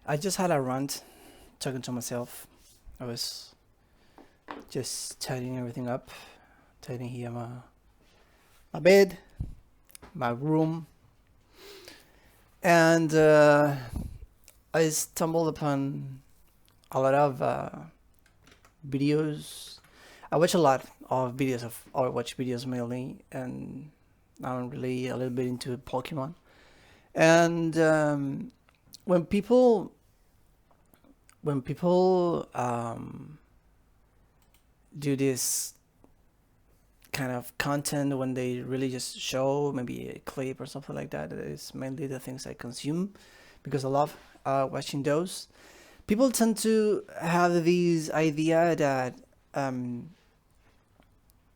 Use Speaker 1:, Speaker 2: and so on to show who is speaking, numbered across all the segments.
Speaker 1: I just had a rant talking to myself. I was just tidying everything up, tidying here my bed, my room, and I stumbled upon a lot of videos. I watch a lot of videos or watch videos mainly, and I'm really a little bit into Pokemon. And when people when people do this kind of content, when they really just show maybe a clip or something like that, is mainly the things I consume because I love watching those. People tend to have this idea that um,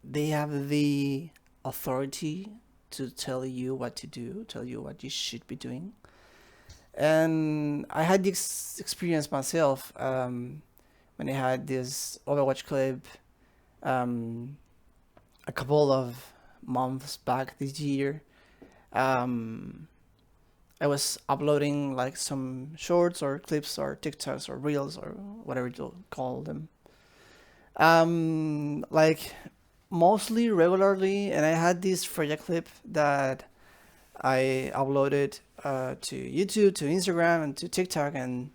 Speaker 1: they have the authority to tell you what to do, tell you what you should be doing. And I had this experience myself when I had this Overwatch clip um, a couple of months back this year. Um, I was uploading like some shorts or clips or TikToks or reels or whatever you call them. Like mostly regularly, and I had this Freya clip that I uploaded to YouTube, to Instagram, and to TikTok, and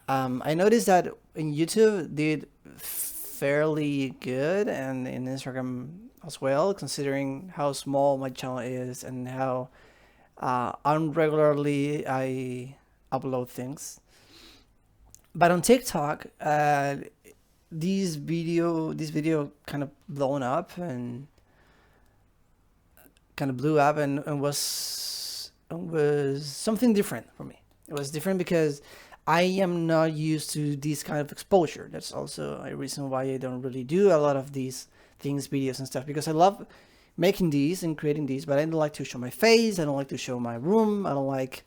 Speaker 1: I noticed that in YouTube did fairly good, and in Instagram as well, considering how small my channel is and how unregularly I upload things. But on TikTok, this video kind of blown up and kind of blew up and was something different for me. It was different because I am not used to this kind of exposure. That's also a reason why I don't really do a lot of these things, videos and stuff, because I love making these and creating these, but I don't like to show my face. I don't like to show my room. I don't like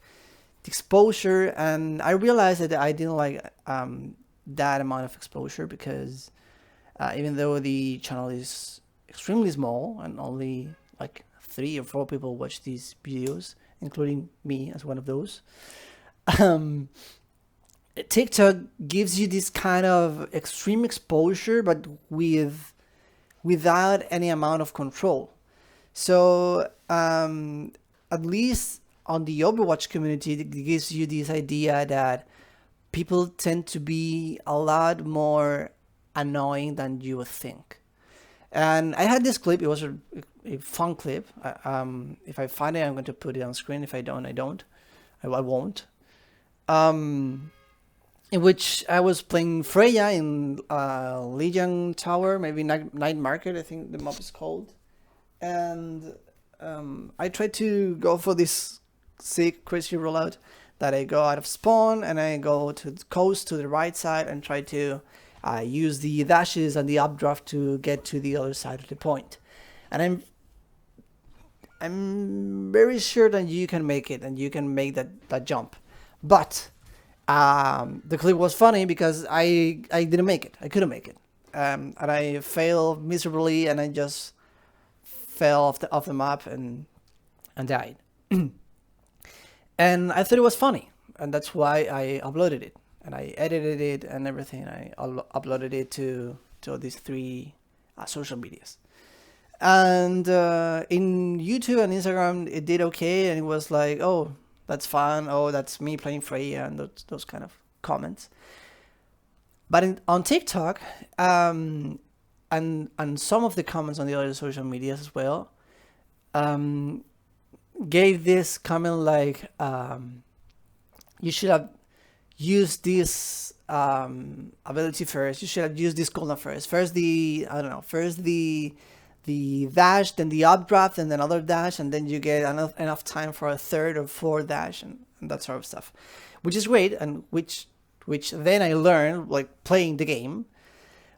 Speaker 1: the exposure. And I realized that I didn't like that amount of exposure because even though the channel is extremely small and only like 3 or 4 people watch these videos, including me as one of those. Um, TikTok gives you this kind of extreme exposure, but without any amount of control. So at least on the Overwatch community, it gives you this idea that people tend to be a lot more annoying than you would think. And I had this clip. It was a fun clip. If I find it, I'm going to put it on screen. If I don't, I don't. I won't. Um, in which I was playing Freya in Legion Tower, maybe Night Market, I think the map is called. And I tried to go for this sick, crazy rollout that I go out of spawn and I go to the coast to the right side and try to use the dashes and the updraft to get to the other side of the point. And I'm very sure that you can make it and you can make that jump. But the clip was funny because I didn't make it. I couldn't make it. And I failed miserably and I just fell off the map and died. And I thought it was funny. And that's why I uploaded it. And I edited it and everything. I uploaded it to these 3 social medias. And in YouTube and Instagram, it did okay, and it was like, oh, that's fun. Oh, that's me playing Freya, and those kind of comments. But on TikTok, and some of the comments on the other social medias as well, um, gave this comment like, you should have used this ability first. You should have used this cooldown first. First the I don't know. First the dash, then the updraft, and then another dash, and then you get enough time for a third or fourth dash, and that sort of stuff, which is great, and which then I learned like playing the game.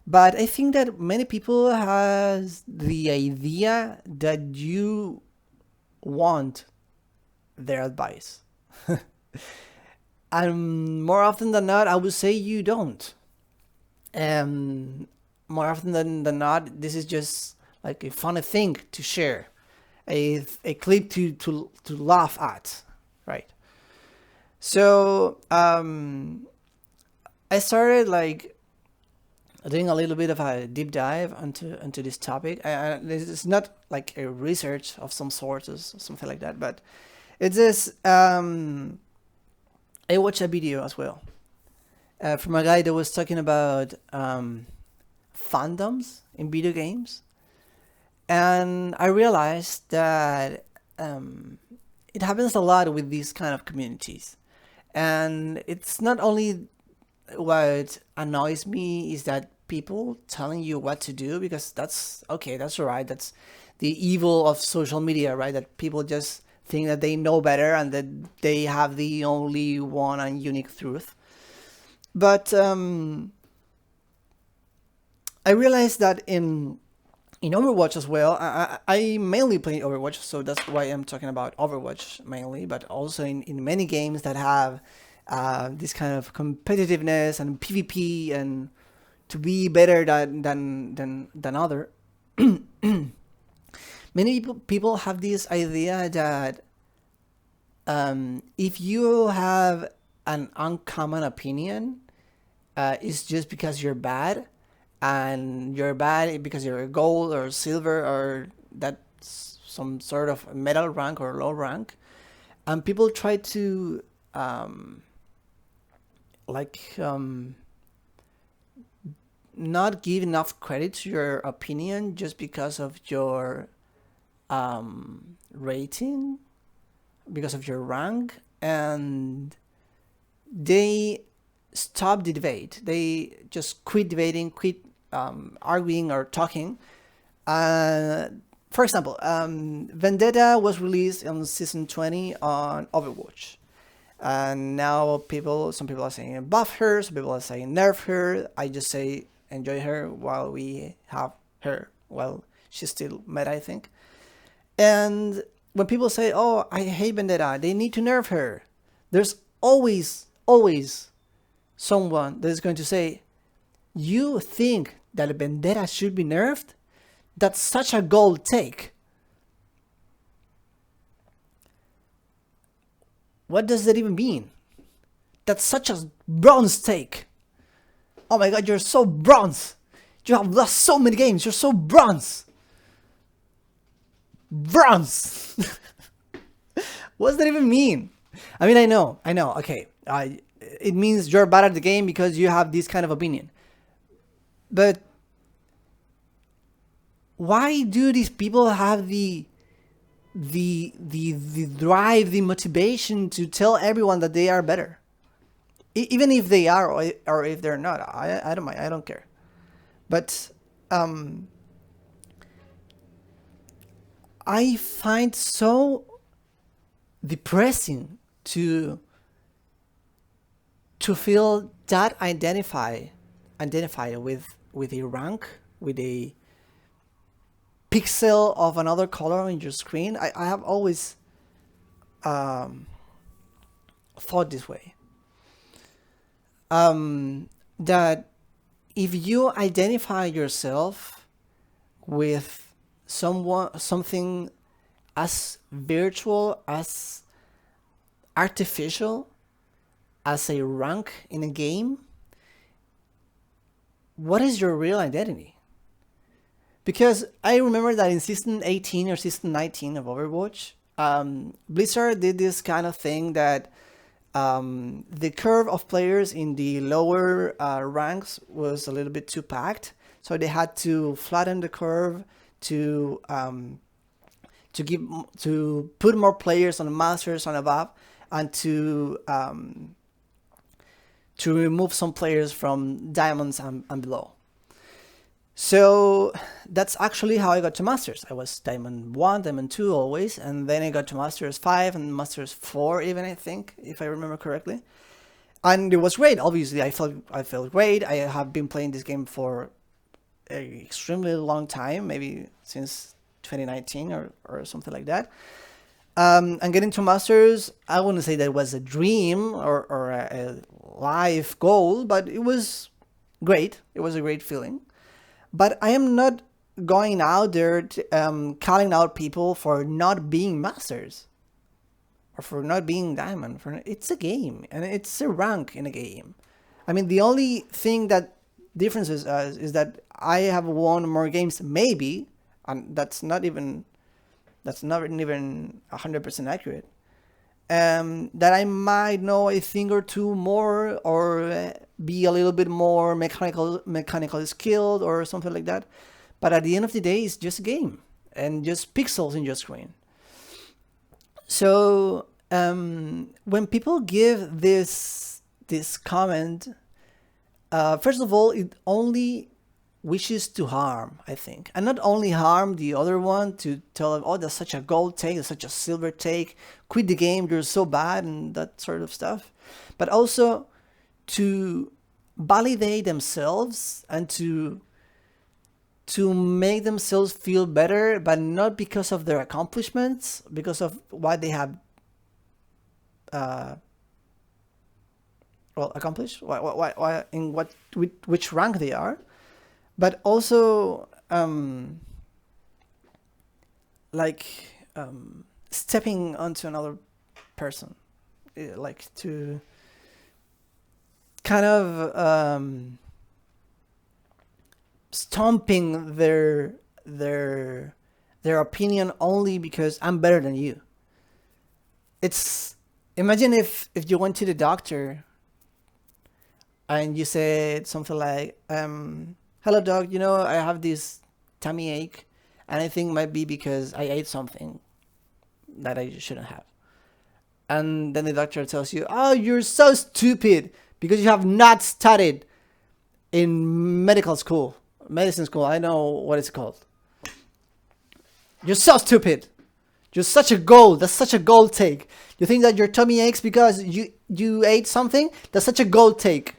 Speaker 1: But I think that many people has the idea that you want their advice. And more often than not, I would say you don't. And more often than not, this is just like a funny thing to share, a clip to laugh at, right? So I started like doing a little bit of a deep dive into this topic. This is not like a research of some sort or something like that, but it's this. I watched a video as well from a guy that was talking about fandoms in video games, and I realized that it happens a lot with these kind of communities, and it's not only what annoys me is that people telling you what to do, because that's okay, that's all right, that's the evil of social media, right? That people just think that they know better and that they have the only one and unique truth. But I realized that in Overwatch as well. I mainly play Overwatch, so that's why I'm talking about Overwatch mainly, but also in many games that have this kind of competitiveness and PvP and to be better than other. Many people have this idea that if you have an uncommon opinion, it's just because you're bad, and you're bad because you're gold or silver or that's some sort of metal rank or low rank, and people try to like not give enough credit to your opinion just because of your rating, because of your rank, and they stop the debate. They just quit debating, quit arguing or talking. Uh, for example, Vendetta was released on season 20 on Overwatch. And now some people are saying buff her, some people are saying nerf her. I just say enjoy her while we have her. Well, she's still meta, I think. And when people say, oh, I hate Vendetta, they need to nerf her, there's always someone that is going to say, you think that Vendetta should be nerfed? That's such a gold take. What does that even mean? That's such a bronze take. Oh my god, you're so bronze. You have lost so many games. You're so bronze. Bronze. What does that even mean? I mean, I know. Okay, it means you're bad at the game because you have this kind of opinion. But why do these people have the drive, the motivation to tell everyone that they are better, even if they are or if they're not? I don't mind. I don't care. But I find so depressing to feel that identified with a rank, with a pixel of another color on your screen. I have always thought this way. That if you identify yourself with something as virtual, as artificial as a rank in a game, what is your real identity? Because I remember that in season 18 or season 19 of Overwatch, Blizzard did this kind of thing that the curve of players in the lower ranks was a little bit too packed, so they had to flatten the curve to to put more players on the masters and above, and to remove some players from diamonds and below. So that's actually how I got to Masters. I was Diamond 1, Diamond 2 always, and then I got to Masters 5 and Masters 4 even, I think, if I remember correctly. And it was great, obviously. I felt great. I have been playing this game for an extremely long time, maybe since 2019 or something like that. And getting to Masters, I wouldn't say that it was a dream or a life goal, but it was great. It was a great feeling. But I am not going out there calling out people for not being masters or for not being diamond. It's a game, and it's a rank in a game. I mean, the only thing that differences us is that I have won more games, maybe, and that's not even 100% accurate. That I might know a thing or two more, or be a little bit more mechanically skilled, or something like that. But at the end of the day, it's just a game and just pixels in your screen. So when people give this comment, first of all, it only wishes to harm, I think, and not only harm the other one, to tell them, oh, that's such a gold take, that's such a silver take, quit the game, you're so bad, and that sort of stuff, but also to validate themselves and to make themselves feel better, but not because of their accomplishments, because of what they have accomplished, in which rank they are, but also like stepping onto another person, like to kind of stomping their opinion only because I'm better than you. It's, imagine if you went to the doctor and you said something like, hello doc, I have this tummy ache, and I think it might be because I ate something that I shouldn't have. And then the doctor tells you, oh, you're so stupid because you have not studied in medicine school. I know what it's called. You're so stupid. You're such a gold. That's such a gold take. You think that your tummy aches because you ate something? That's such a gold take.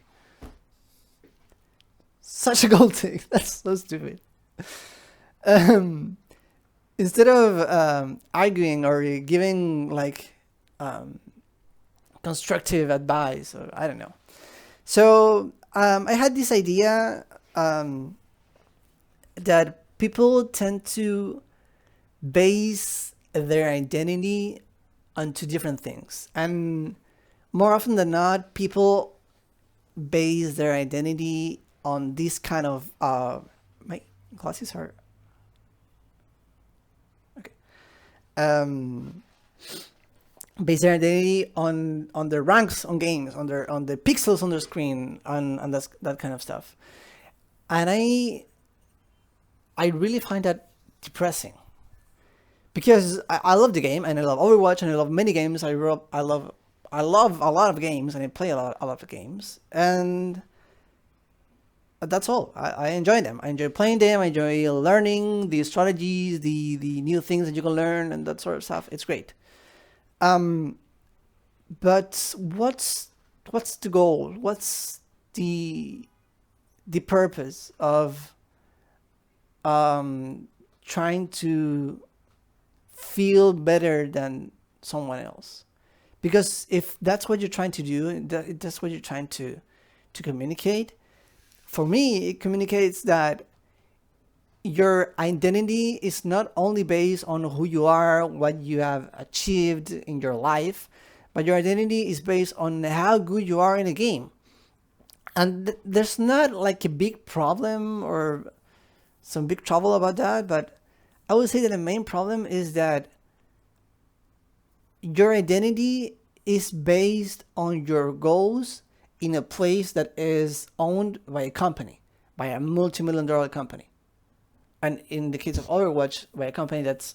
Speaker 1: Such a gold take. That's so stupid. Instead of arguing or giving like constructive advice, or I don't know. So I had this idea that people tend to base their identity on two different things, and more often than not, people base their identity on this kind of my glasses are okay. Base their identity on the ranks on games, on the pixels on their screen, on that kind of stuff, and I really find that depressing, because I love the game, and I love Overwatch, and I love many games. I love a lot of games, and I play a lot of games, and that's all. I enjoy them. I enjoy playing them. I enjoy learning the strategies, the new things that you can learn, and that sort of stuff. It's great. But what's the goal? What's the purpose of trying to feel better than someone else? Because if that's what you're trying to do, that's what you're trying to communicate. For me, it communicates that your identity is not only based on who you are, what you have achieved in your life, but your identity is based on how good you are in a game. And there's not like a big problem or some big trouble about that, but I would say that the main problem is that your identity is based on your goals in a place that is owned by a company, by a multi-million-dollar company. And in the case of Overwatch, by a company that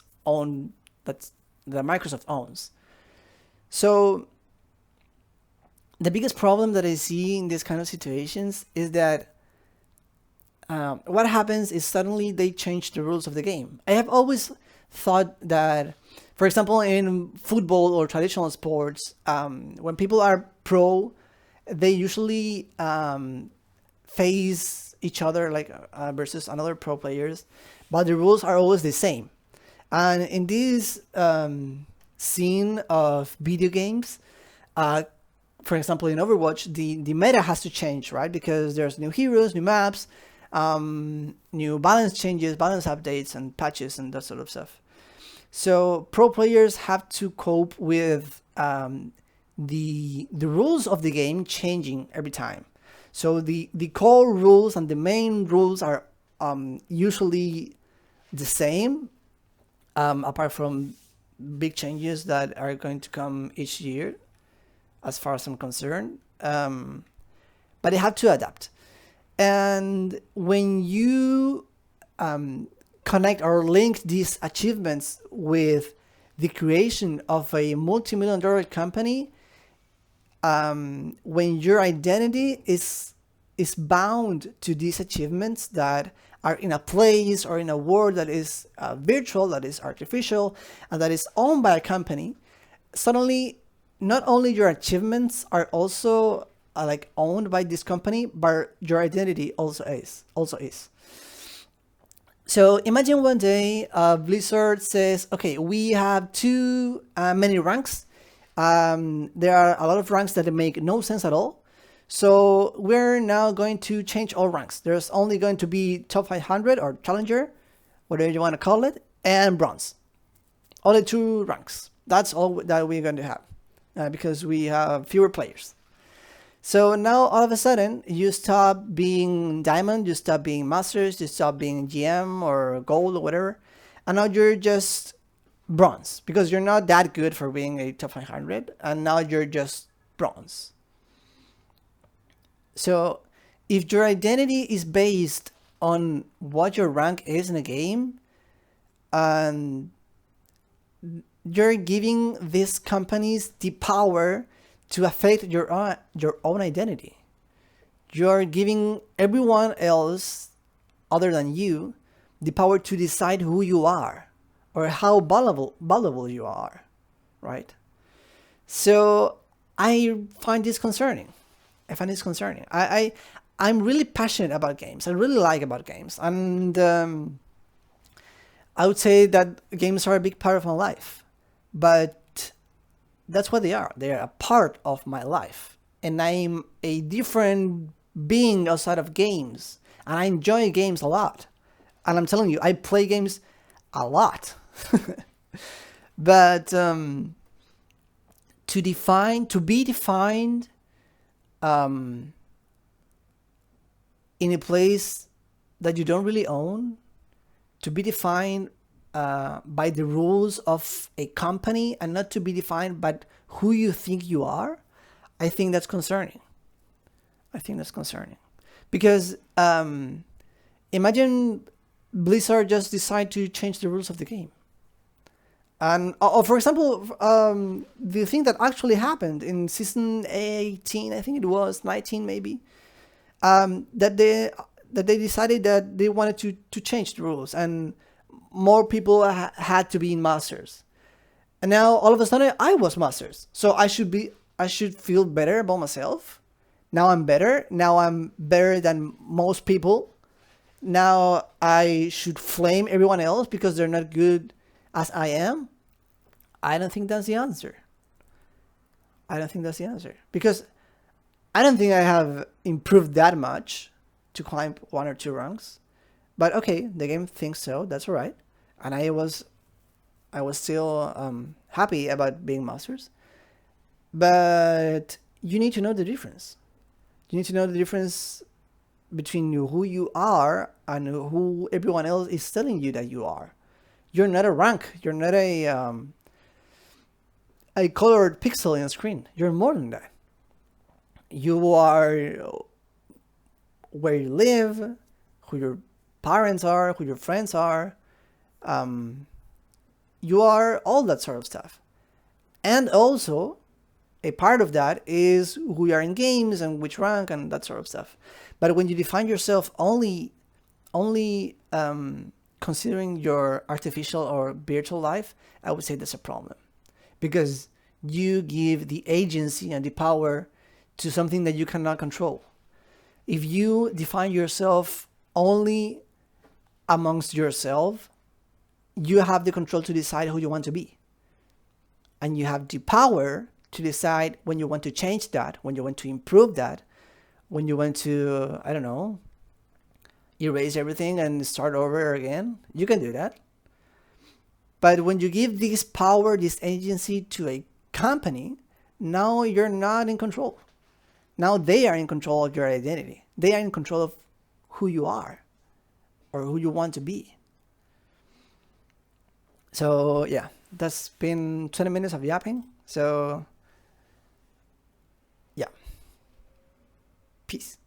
Speaker 1: Microsoft owns. So the biggest problem that I see in these kind of situations is that what happens is suddenly they change the rules of the game. I have always thought that, for example, in football or traditional sports, when people are pro, they usually face each other like versus another pro players, but the rules are always the same. And in this scene of video games, for example, in Overwatch, the meta has to change, right? Because there's new heroes, new maps, new balance changes, balance updates, and patches, and that sort of stuff. So pro players have to cope with um, the rules of the game changing every time. So the core rules and the main rules are usually the same, apart from big changes that are going to come each year, as far as I'm concerned. But they have to adapt. And when you connect or link these achievements with the creation of a multi-million-dollar company, when your identity is bound to these achievements that are in a place or in a world that is virtual, that is artificial, and that is owned by a company, suddenly not only your achievements are also like owned by this company, but your identity also is. So imagine one day Blizzard says, okay, we have too many ranks. There are a lot of ranks that make no sense at all. So we're now going to change all ranks. There's only going to be top 500 or challenger, whatever you want to call it, and bronze. Only 2 ranks. That's all that we're going to have because we have fewer players. So now all of a sudden you stop being diamond, you stop being masters, you stop being GM or gold or whatever, and now you're just bronze because you're not that good for being a top 500, and now you're just bronze. So if your identity is based on what your rank is in a game, and you're giving these companies the power to affect your own identity. You're giving everyone else other than you the power to decide who you are or how valuable you are, right? So I find this concerning. I'm really passionate about games. I really like about games. And I would say that games are a big part of my life. But that's what they are. They're a part of my life. And I'm a different being outside of games. And I enjoy games a lot. And I'm telling you, I play games a lot. But to be defined in a place that you don't really own, to be defined by the rules of a company and not to be defined by who you think you are, I think that's concerning. Because imagine Blizzard just decide to change the rules of the game. And for example, the thing that actually happened in season 18, I think it was 19 maybe, that they decided that they wanted to change the rules and more people had to be in masters. And now all of a sudden I was masters. So I should feel better about myself. Now I'm better. Now I'm better than most people. Now I should flame everyone else because they're not good as I am. I don't think that's the answer. Because I don't think I have improved that much to climb 1 or 2 ranks. But okay, the game thinks so. That's all right. And I was still happy about being masters. But you need to know the difference. You need to know the difference between who you are and who everyone else is telling you that you are. You're not a rank. You're not a colored pixel in a screen. You're more than that. You are where you live, who your parents are, who your friends are. You are all that sort of stuff. And also, a part of that is who you are in games and which rank and that sort of stuff. But when you define yourself only considering your artificial or virtual life, I would say that's a problem. Because you give the agency and the power to something that you cannot control. If you define yourself only amongst yourself, you have the control to decide who you want to be. And you have the power to decide when you want to change that, when you want to improve that, when you want to, I don't know, erase everything and start over again. You can do that. But when you give this power, this agency to a company, now you're not in control. Now they are in control of your identity. They are in control of who you are or who you want to be. So yeah, that's been 20 minutes of yapping. So yeah, peace.